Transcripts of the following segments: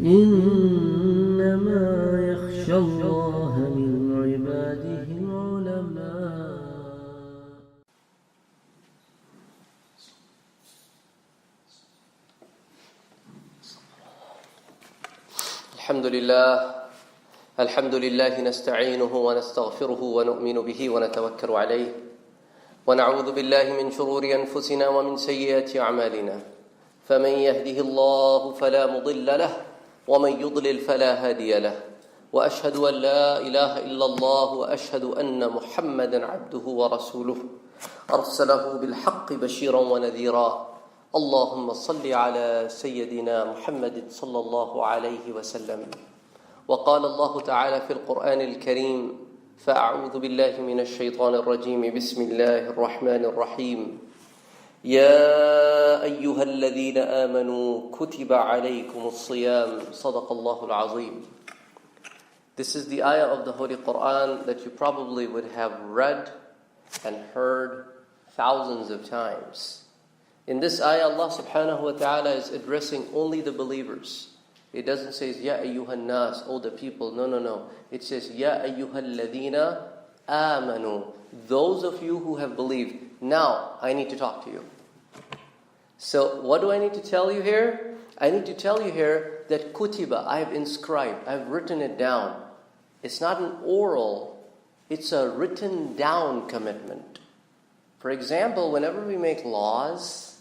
إنما يخشى الله من عباده العلماء. الحمد لله نستعينه ونستغفره ونؤمن به ونتوكل عليه ونعوذ بالله من شرور أنفسنا ومن سيئات أعمالنا فمن يهده الله فلا مضل له ومن يضلل فلا هادي له وأشهد أن لا إله إلا الله وأشهد أن محمدا عبده ورسوله أرسله بالحق بشيرا ونذيرا اللهم صل على سيدنا محمد صلى الله عليه وسلم. وقال الله تعالى في القرآن الكريم فأعوذ بالله من الشيطان الرجيم بسم الله الرحمن الرحيم يا أيها الذين آمنوا كتب عليكم الصيام صدق الله العظيم. This is the ayah of the Holy Quran that you probably would have read and heard thousands of times. In this ayah, Allah subhanahu wa ta'ala is addressing only the believers. It doesn't say, Ya ayyuhan nas, oh the people. No. It says, Ya ayyuhal ladina amanu, those of you who have believed. Now, I need to talk to you. So, what do I need to tell you here? I need to tell you here that kutiba, I have inscribed, I have written it down. It's not an oral, it's a written down commitment. For example, whenever we make laws,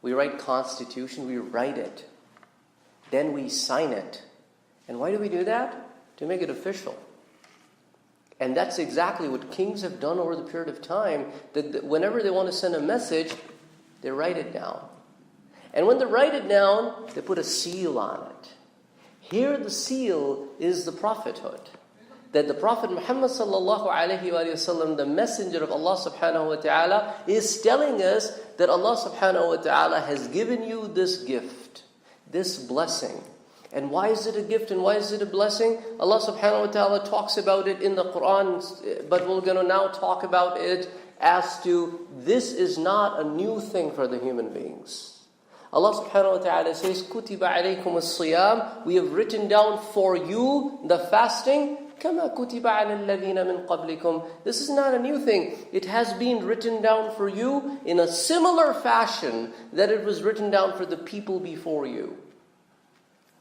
we write constitution, we write it. Then we sign it. And why do we do that? To make it official. And that's exactly what kings have done over the period of time, that whenever they want to send a message, they write it down. And when they write it down, they put a seal on it. Here the seal is the prophethood. That the Prophet Muhammad sallallahu alayhi wa sallam, the messenger of Allah subhanahu wa ta'ala, is telling us that Allah subhanahu wa ta'ala has given you this gift, this blessing. And why is it a gift and why is it a blessing? Allah subhanahu wa ta'ala talks about it in the Quran, but we're going to now talk about it as to this is not a new thing for the human beings. Allah subhanahu wa ta'ala says, كُتِبَ عَلَيْكُمُ الصِّيَامِ, we have written down for you the fasting, كَمَا كُتِبَ عَلَى الَّذِينَ مِنْ قَبْلِكُمْ. This is not a new thing. It has been written down for you in a similar fashion that it was written down for the people before you.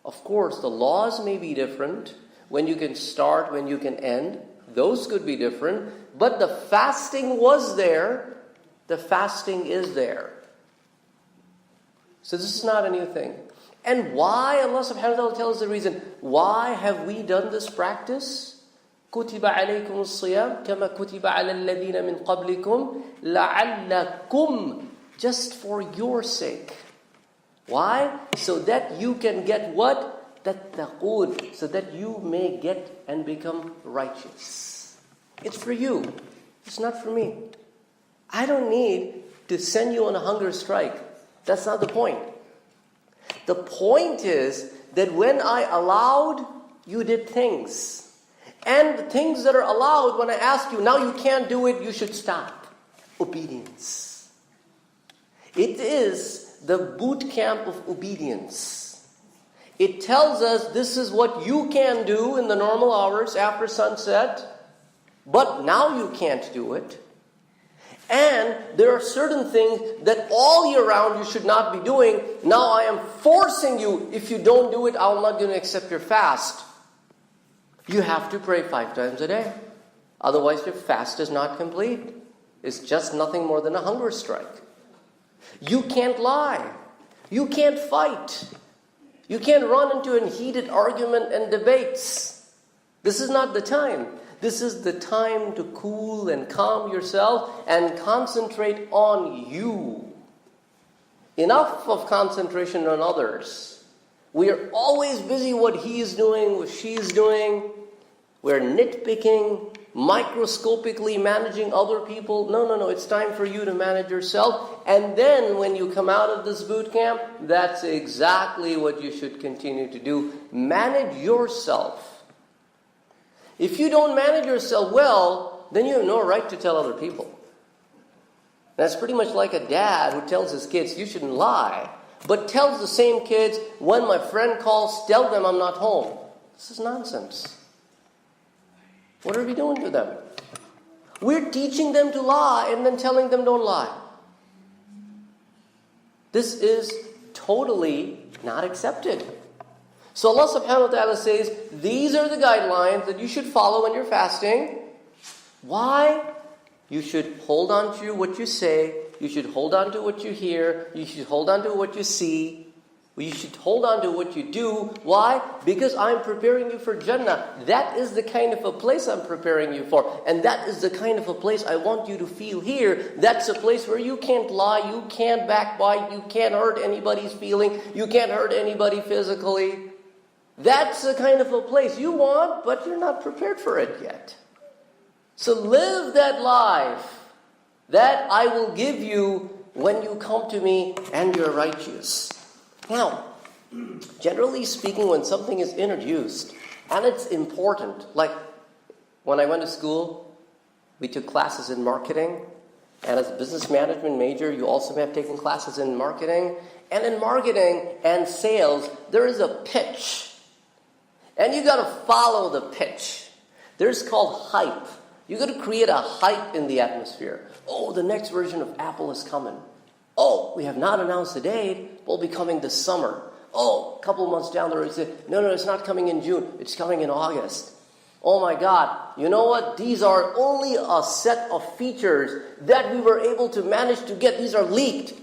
Of course, the laws may be different. When you can start, when you can end, those could be different. But the fasting was there. The fasting is there. So this is not a new thing. And why? Allah subhanahu wa ta'ala tells us the reason. Why have we done this practice? كُتِبَ عَلَيْكُمُ الصِّيَامِ كَمَا كُتِبَ عَلَى الَّذِينَ مِنْ قَبْلِكُمْ لَعَلَّكُمْ, just for your sake. Why? So that you can get what? تَتَّقُونَ, so that you may get and become righteous. It's for you. It's not for me. I don't need to send you on a hunger strike. That's not the point. The point is that when I allowed, you did things. And the things that are allowed, when I ask you, now you can't do it, you should stop. Obedience. It is the boot camp of obedience. It tells us this is what you can do in the normal hours after sunset, but now you can't do it. And there are certain things that all year round you should not be doing. Now I am forcing you, if you don't do it, I'm not going to accept your fast. You have to pray 5 times a day. Otherwise your fast is not complete. It's just nothing more than a hunger strike. You can't lie. You can't fight. You can't run into a heated argument and debates. This is not the time. This is the time to cool and calm yourself and concentrate on you. Enough of concentration on others. We are always busy what he is doing, what she is doing. We're nitpicking, microscopically managing other people. No. It's time for you to manage yourself. And then when you come out of this boot camp, that's exactly what you should continue to do. Manage yourself. If you don't manage yourself well, then you have no right to tell other people. That's pretty much like a dad who tells his kids, you shouldn't lie. but tells the same kids, when my friend calls, tell them I'm not home. This is nonsense. What are we doing to them? We're teaching them to lie and then telling them don't lie. This is totally not accepted. So Allah subhanahu wa ta'ala says, these are the guidelines that you should follow when you're fasting. Why? You should hold on to what you say. You should hold on to what you hear. You should hold on to what you see. You should hold on to what you do. Why? Because I'm preparing you for Jannah. That is the kind of a place I'm preparing you for. And that is the kind of a place I want you to feel here. That's a place where you can't lie, you can't backbite, you can't hurt anybody's feeling, you can't hurt anybody physically. That's the kind of a place you want, but you're not prepared for it yet. So live that life that I will give you when you come to me and you're righteous. Now, generally speaking, when something is introduced and it's important, like when I went to school, we took classes in marketing, and as a business management major, you also may have taken classes in marketing. And in marketing and sales, there is a pitch, and you got to follow the pitch. There's called hype. You got to create a hype in the atmosphere. Oh, the next version of Apple is coming. Oh, we have not announced the date, but it'll be coming this summer. Oh, a couple months down the road, you say, no, it's not coming in June, it's coming in August. Oh my God, you know what? These are only a set of features that we were able to manage to get. These are leaked.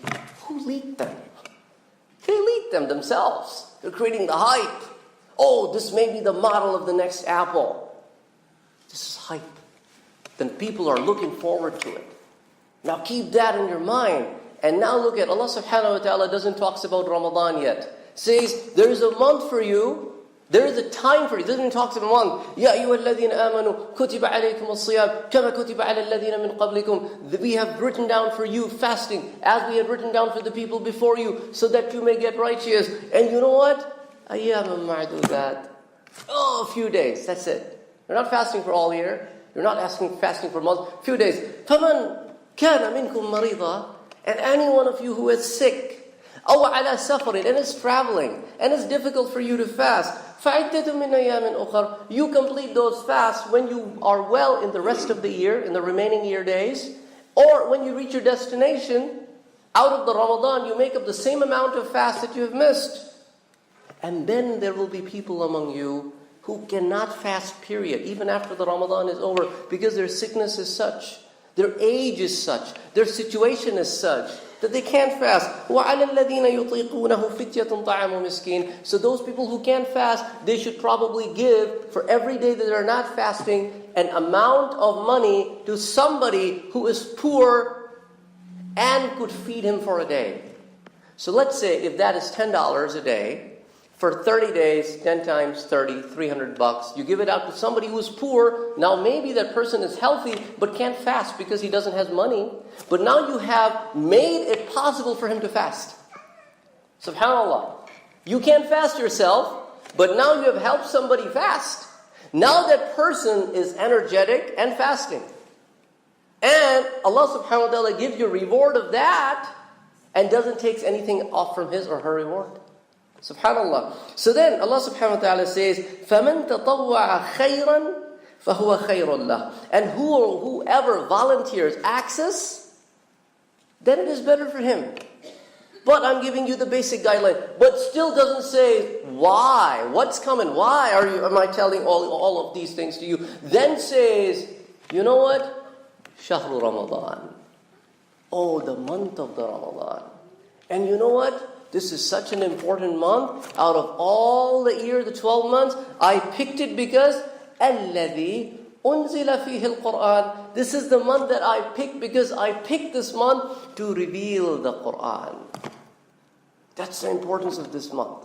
Who leaked them? They leaked them themselves. They're creating the hype. Oh, this may be the model of the next Apple. This is hype. Then people are looking forward to it. Now keep that in your mind. And now look at Allah subhanahu wa ta'ala doesn't talk about Ramadan yet. Says there is a month for you. There is a time for you. Doesn't talk about a month. Ya ayyuha alladhina amanu kutiba alaykum as-siyam kama kutiba ala alladhina min qablikum. We have written down for you fasting as we had written down for the people before you, so that you may get righteous. And you know what? Ayyaman ma'dudat. Oh, a few days. That's it. You're not fasting for all year. You're not fasting for months. Few days. فَمَنْ كَانَ مِنْكُمْ مَرِيضًا. And any one of you who is sick, أو على سفر, and is traveling, and it's difficult for you to fast, فَعِدَّةٌ مِنْ أَيَّامٍ أُخَرٍ. You complete those fasts when you are well in the rest of the year, in the remaining year days, or when you reach your destination, out of the Ramadan, you make up the same amount of fast that you have missed. And then there will be people among you who cannot fast, period, even after the Ramadan is over, because their sickness is such, their age is such, their situation is such, that they can't fast. وَعَلَى الَّذِينَ يُطِيقُونَهُ فِتْيَةٌ طَعَامُ مِسْكِينٍ. So those people who can't fast, they should probably give, for every day that they're not fasting, an amount of money to somebody who is poor and could feed him for a day. So let's say if that is $10 a day, for 30 days, 10 times 30, $300. You give it out to somebody who's poor. Now maybe that person is healthy but can't fast because he doesn't have money. But now you have made it possible for him to fast. SubhanAllah. You can't fast yourself, but now you have helped somebody fast. Now that person is energetic and fasting. And Allah subhanahu wa ta'ala gives you a reward of that and doesn't take anything off from his or her reward. Subhanallah. So then Allah subhanahu wa ta'ala says, فَمَنْ تَطَوَّعَ خَيْرًا فَهُوَ خَيْرٌ لَهُ. And whoever volunteers access, then it is better for him. But I'm giving you the basic guideline. But still doesn't say why. What's coming? Why am I telling all of these things to you? Then says, you know what? Shahru Ramadan. Oh, the month of the Ramadan. And you know what? This is such an important month. Out of all the year, the 12 months, I picked it because الَّذِي أُنزِلَ فِيهِ الْقُرْآنِ. This is the month that I picked because I picked this month to reveal the Qur'an. That's the importance of this month.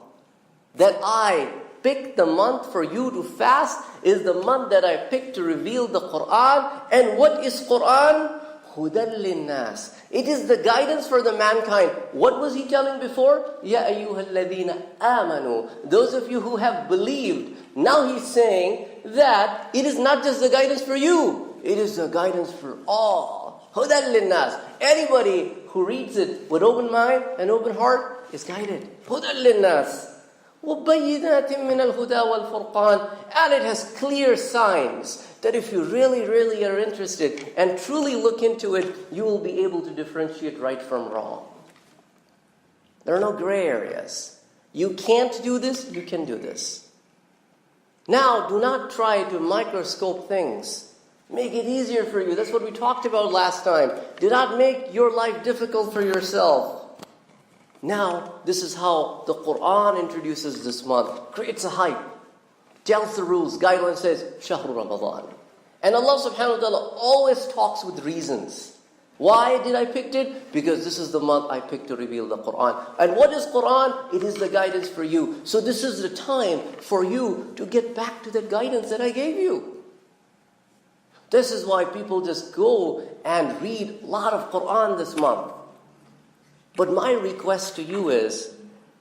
That I picked the month for you to fast is the month that I picked to reveal the Qur'an. And what is Qur'an? هُدًى لِلنَّاسِ. It is the guidance for the mankind. What was he telling before? Ya ayyuha alladhina amanu. Those of you who have believed. Now he's saying that it is not just the guidance for you. It is the guidance for all. هُدًى لِلنَّاسِ. Anybody who reads it with open mind and open heart, is guided. هُدًى لِلنَّاسِ وَبَيِّنَاتٍ مِّنَ الْهُدَى وَالْفُرْقَانِ. And it has clear signs that if you really, really are interested and truly look into it, you will be able to differentiate right from wrong. There are no gray areas. You can't do this, you can do this. Now, do not try to microscope things. Make it easier for you. That's what we talked about last time. Do not make your life difficult for yourself. Now, this is how the Quran introduces this month. Creates a hype. Tells the rules. Guidelines says, Shahru Ramadan. And Allah subhanahu wa ta'ala always talks with reasons. Why did I pick it? Because this is the month I picked to reveal the Quran. And what is Quran? It is the guidance for you. So this is the time for you to get back to the guidance that I gave you. This is why people just go and read a lot of Quran this month. But my request to you is,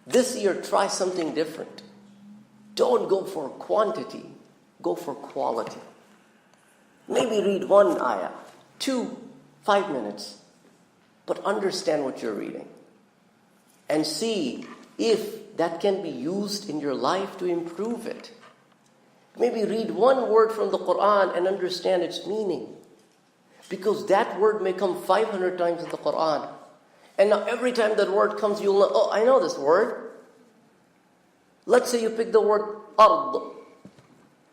this year try something different. Don't go for quantity, go for quality. Maybe read one ayah, 2, 5 minutes, but understand what you're reading. And see if that can be used in your life to improve it. Maybe read one word from the Quran and understand its meaning. Because that word may come 500 times in the Quran. And now every time that word comes, you'll know, oh, I know this word. Let's say you pick the word ard,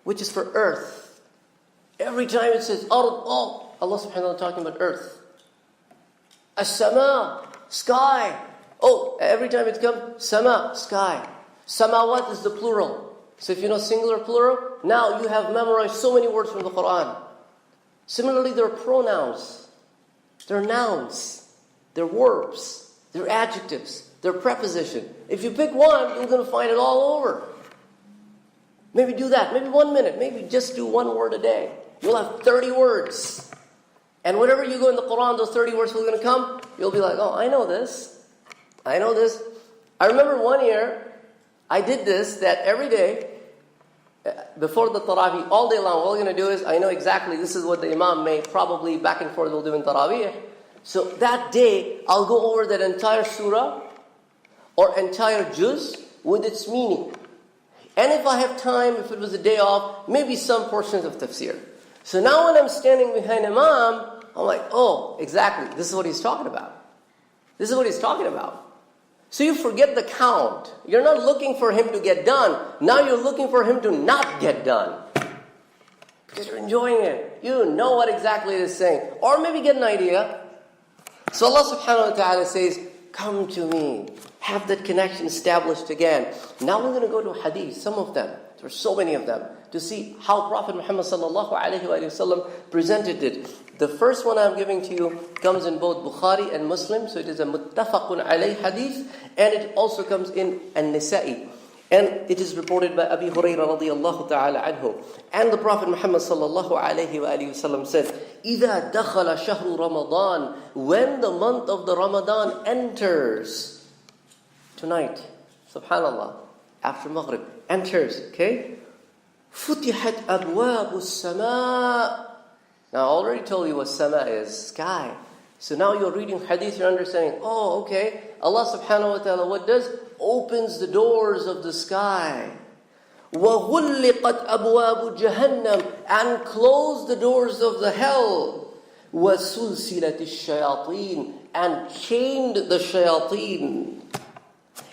which is for earth. Every time it says ard, oh, Allah subhanahu wa ta'ala talking about earth. As-sama, sky. Oh, every time it comes, sama, sky. Samawat is the plural. So if you know singular, plural, now you have memorized so many words from the Quran. Similarly, there are pronouns. There are nouns. There are verbs. There are adjectives. There are preposition. If you pick one, you're going to find it all over. Maybe do that. Maybe 1 minute. Maybe just do one word a day. You'll have 30 words. And whenever you go in the Quran, those 30 words are going to come. You'll be like, oh, I know this. I know this. I remember one year, I did this, that every day, before the Taraweeh, all day long, what we're going to do is, I know exactly this is what the Imam may probably back and forth will do in Taraweeh. So that day, I'll go over that entire surah or entire juz with its meaning. And if I have time, if it was a day off, maybe some portions of tafsir. So now when I'm standing behind Imam, I'm like, oh, exactly, this is what he's talking about. This is what he's talking about. So you forget the count. You're not looking for him to get done. Now you're looking for him to not get done. Because you're enjoying it. You know what exactly it is saying. Or maybe get an idea. So Allah subhanahu wa ta'ala says, come to me. Have that connection established again. Now we're going to go to hadith, some of them. There are so many of them. To see how Prophet Muhammad sallallahu alayhi wa sallam presented it. The first one I'm giving to you comes in both Bukhari and Muslim. So it is a muttafaqun alayh hadith. And it also comes in An-Nisa'i. And it is reported by Abi Hurairah radiyallahu ta'ala anhu. And the Prophet Muhammad sallallahu alayhi wa sallam said, إِذَا دَخَلَ شَهْرُ رَمَضَانِ, when the month of the Ramadan enters, tonight, subhanallah, after Maghrib, enters, okay? فُتِحَتْ أَبْوَابُ السَّمَاءِ. Now I already told you what sama is, sky. So now you're reading hadith, you're understanding, oh, okay, Allah subhanahu wa ta'ala, what does? Opens the doors of the sky. وَغُلِّقَتْ أَبْوَابُ جَهَنَّمْ, and close the doors of the hell. وَسُلْسِلَتِ الشَّيَاطِينَ, and chained the shayateen.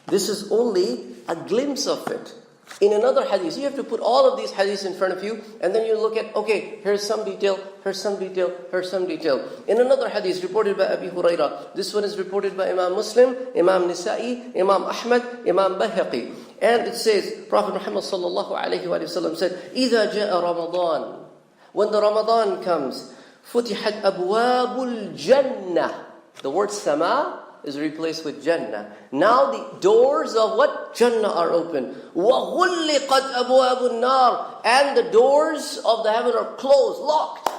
This is only a glimpse of it. In another hadith, you have to put all of these hadiths in front of you, and then you look at, okay, here's some detail, here's some detail, here's some detail. In another hadith reported by Abi Hurairah, this one is reported by Imam Muslim, Imam Nisa'i, Imam Ahmad, Imam Bayhaqi. And it says, Prophet Muhammad sallallahu alayhi wa sallam said, إِذَا جَاءَ Ramadan, when the Ramadan comes, فُتِحَتْ أَبْوَابُ الْجَنَّةِ. The word sama is replaced with Jannah. Now the doors of what? Jannah are open. وَغُلِّقَتْ أَبْوَابُ النَّارِ, and the doors of the heaven are closed, locked,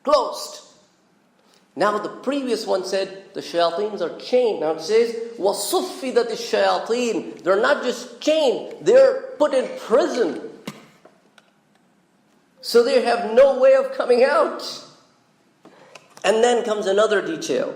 closed. Now the previous one said the shayateens are chained. Now it says وَصُفِّدَتِ الشَّيَاطِينَ. They're not just chained, they're put in prison. So they have no way of coming out. And then comes another detail.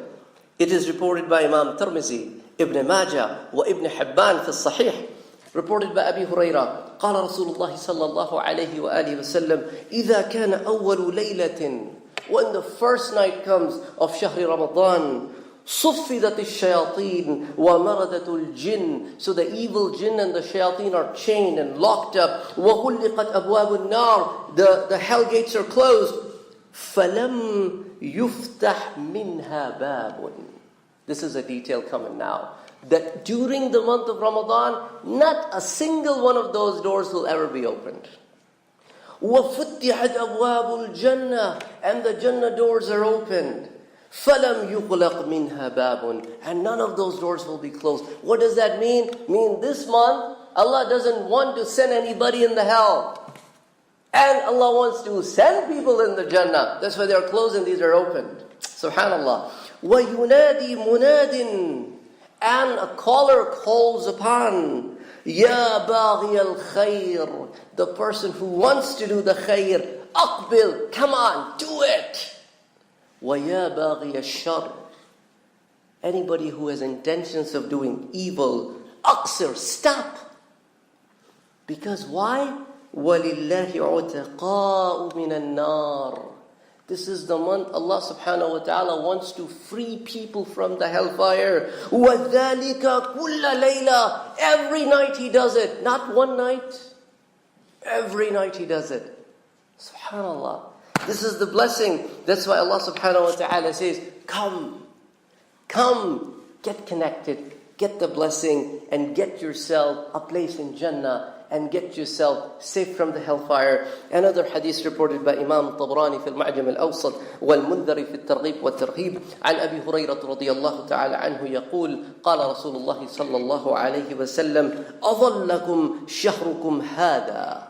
It is reported by Imam Tirmizi, Ibn Majah wa Ibn Hibban fi Sahih, reported by Abi Hurairah, قال رسول الله صلى الله عليه وآله وسلم إذا كان أول ليلة, when the first night comes of شهر Ramadan, صفدت الشياطين ومردت الجن, so the evil jinn and the shayateen are chained and locked up. وغلقت أبواب النار, the hell gates are closed. فلم يفتح منها باب. This is a detail coming now. That during the month of Ramadan, not a single one of those doors will ever be opened. وفتحت أبواب الجنة, and the Jannah doors are opened. فَلَمْ يُغْلَقْ مِنْهَا بَابٌ, and none of those doors will be closed. What does that mean? This month, Allah doesn't want to send anybody in the hell. And Allah wants to send people in the Jannah. That's why they are closed and these are opened. Subhanallah. وَيُنَادِي مُنَادٍ, and a caller calls upon, يَا بَاغِيَ الْخَيْرِ, the person who wants to do the khair, أَقْبِل, come on, do it. وَيَا بَاغِيَ الشَّرِّ, anybody who has intentions of doing evil, أَقْصِر, stop. Because why? وَلِلَّهِ عُتَقَاءُ مِنَ النَّارِ, this is the month Allah subhanahu wa ta'ala wants to free people from the hellfire. وَذَلِكَ كُلَّ لَيْلَةٍ, every night He does it. Not one night. Every night He does it. Subhanallah. This is the blessing. That's why Allah subhanahu wa ta'ala says, come, get connected, get the blessing, and get yourself a place in Jannah, and get yourself safe from the hellfire. Another hadith reported by Imam Tabrani في المعجم الأوسط والمنذري في الترغيب والترهيب عن أبي هريرة رضي الله تعالى عنه يقول قال رسول الله صلى الله عليه وسلم أظلكم شهركم هذا.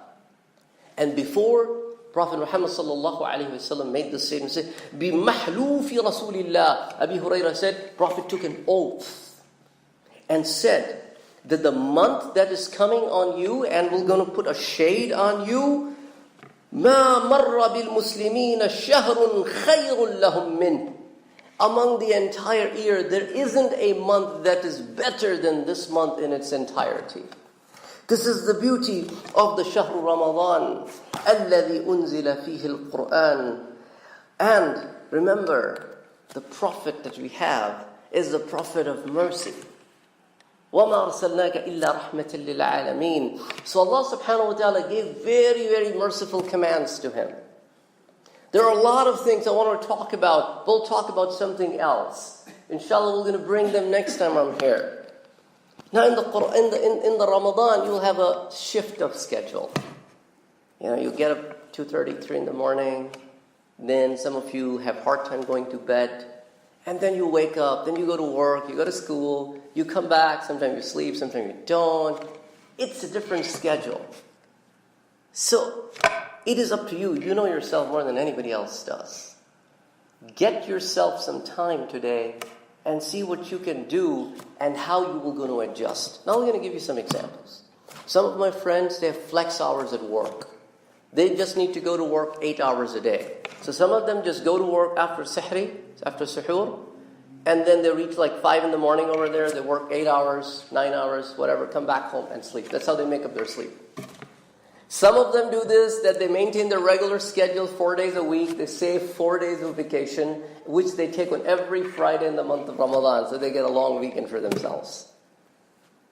And before Prophet Muhammad sallallahu alayhi wa sallam made this statement, said, بِمَحْلُوفِ رَسُولِ اللَّهِ. Abi Hurairah said, Prophet took an oath and said that the month that is coming on you, and we're going to put a shade on you, مَا مَرَّ بِالْمُسْلِمِينَ شَهْرٌ خَيْرٌ لَهُمْ مِنْهُ. Among the entire year, there isn't a month that is better than this month in its entirety. This is the beauty of the Shahr Ramadan, الَّذِي أُنزِلَ فِيهِ الْقُرْآنِ. And remember, the Prophet that we have is the Prophet of mercy. وَمَا أَرْسَلْنَاكَ إِلَّا رَحْمَةً لِلْعَالَمِينَ. So Allah subhanahu wa ta'ala gave very, very merciful commands to Him. There are a lot of things I want to talk about. We'll talk about something else. Inshallah, we're going to bring them next time I'm here. Now in the Ramadan, you'll have a shift of schedule. You get up 2:30, 3 in the morning. Then some of you have hard time going to bed. And then you wake up, then you go to work, you go to school, you come back, sometimes you sleep, sometimes you don't. It's a different schedule. So, it is up to you. You know yourself more than anybody else does. Get yourself some time today and see what you can do and how you will going to adjust. Now I'm going to give you some examples. Some of my friends, they have flex hours at work. They just need to go to work 8 hours a day. So some of them just go to work after sihri, after suhoor, and then they reach like 5 in the morning over there. They work 8 hours, 9 hours, whatever, come back home and sleep. That's how they make up their sleep. Some of them do this, that they maintain their regular schedule 4 days a week. They save 4 days of vacation, which they take on every Friday in the month of Ramadan, so they get a long weekend for themselves.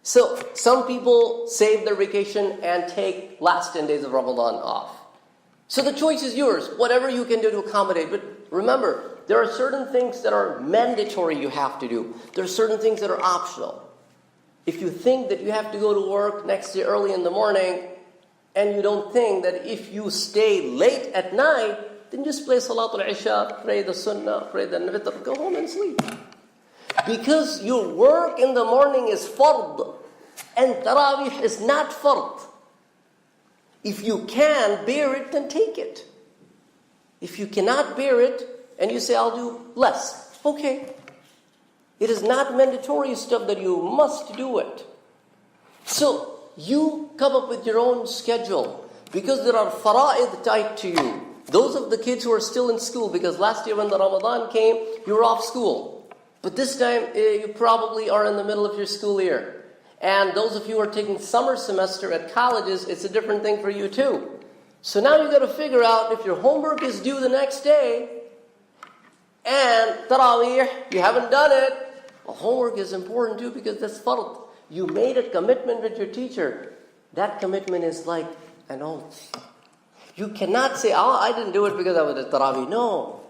So, some people save their vacation and take last 10 days of Ramadan off. So the choice is yours, whatever you can do to accommodate. But remember, there are certain things that are mandatory you have to do. There are certain things that are optional. If you think that you have to go to work next day early in the morning, and you don't think that if you stay late at night, then just play Salatul Isha, pray the Sunnah, pray the Nawafil, go home and sleep. Because your work in the morning is fard, and Taraweeh is not fard. If you can bear it, then take it. If you cannot bear it, and you say, I'll do less, okay. It is not mandatory stuff that you must do it. So, you come up with your own schedule, because there are fara'id tied to you. Those of the kids who are still in school, because last year when the Ramadan came, you were off school. But this time, you probably are in the middle of your school year. And those of you who are taking summer semester at colleges, it's a different thing for you too. So now you've got to figure out if your homework is due the next day, and Taraweeh, you haven't done it. Well, homework is important too because that's fard. You made a commitment with your teacher. That commitment is like an oath. You cannot say, oh, I didn't do it because I was at Taraweeh. No.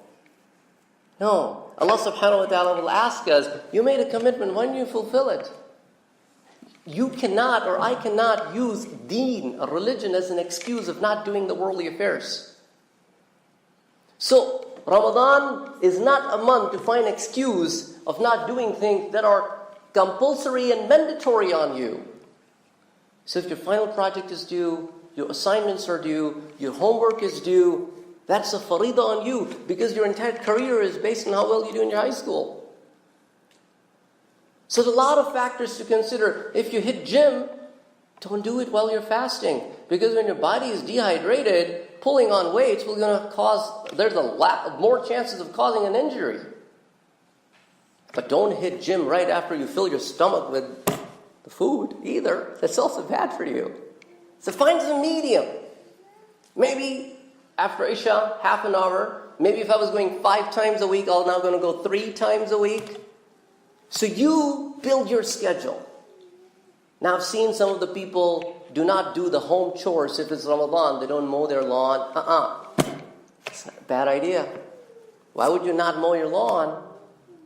Allah subhanahu wa ta'ala will ask us, you made a commitment, when you fulfill it? You cannot, or I cannot use deen, a religion, as an excuse of not doing the worldly affairs. So, Ramadan is not a month to find excuse of not doing things that are compulsory and mandatory on you. So if your final project is due, your assignments are due, your homework is due, that's a farida on you because your entire career is based on how well you do in your high school. So there's a lot of factors to consider. If you hit gym, don't do it while you're fasting. Because when your body is dehydrated, pulling on weights will going to cause, there's more chances of causing an injury. But don't hit gym right after you fill your stomach with the food either. That's also bad for you. So find some medium. Maybe after Isha, half an hour. Maybe if I was going 5 times a week, I'm now going to go 3 times a week. So you build your schedule. Now I've seen some of the people do not do the home chores. If it's Ramadan, they don't mow their lawn. It's not a bad idea. Why would you not mow your lawn?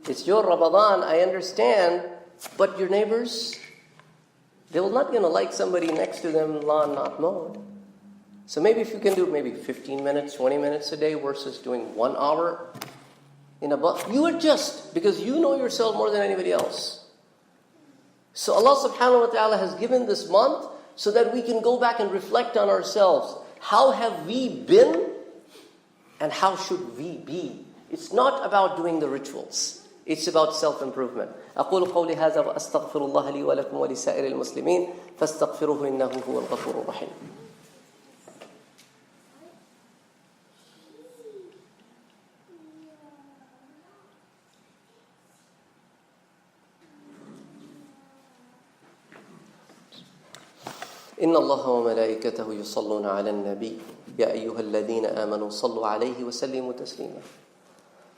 It's your Ramadan, I understand. But your neighbors, they will not going to like somebody next to them lawn not mowed. So maybe if you can do maybe 15 minutes, 20 minutes a day versus doing 1 hour in a bus, you adjust because you know yourself more than anybody else. So Allah subhanahu wa ta'ala has given this month so that we can go back and reflect on ourselves. How have we been and how should we be? It's not about doing the rituals. It's about self-improvement. أقول قولي هذا وأستغفر الله لي ولكم ولسائر المسلمين فاستغفروه إنه هو الغفور الرحيم. إن الله وملائكته يصلون على النبي يا أيها الذين آمنوا صلوا عليه وسلموا تسليما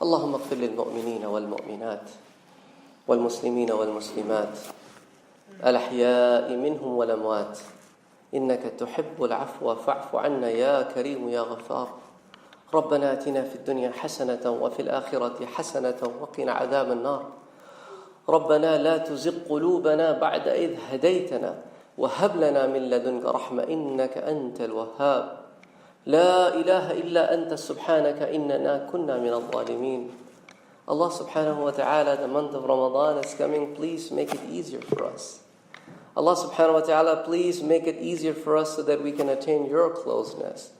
اللهم اغفر للمؤمنين والمؤمنات والمسلمين والمسلمات الأحياء منهم والأموات إنك تحب العفو فاعف عنا يا كريم يا غفار ربنا آتنا في الدنيا حسنة وفي الآخرة حسنة وقنا عذاب النار ربنا لا تزغ قلوبنا بعد إذ هديتنا وهب لنا من لدنك رحمة إنك أنت الوهاب لا إله إلا أنت سبحانك إننا كنا من الظالمين. Allah subhanahu wa ta'ala, the month of Ramadan is coming. Please make it easier for us. Allah subhanahu wa ta'ala, please make it easier for us so that we can attain your closeness.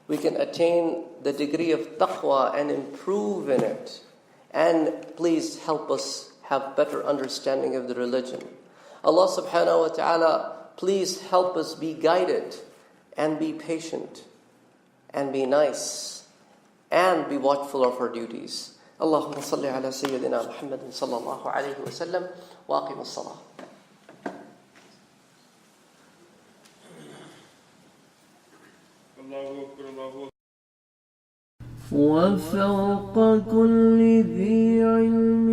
We can attain the degree of taqwa and improve in it. And please help us have better understanding of the religion. Allah subhanahu wa ta'ala, please help us be guided and be patient and be nice and be watchful of our duties. Allahumma salli ala Sayyidina Muhammadin sallallahu alayhi wa sallam wa aqim as-salah. وفوق كل ذي علم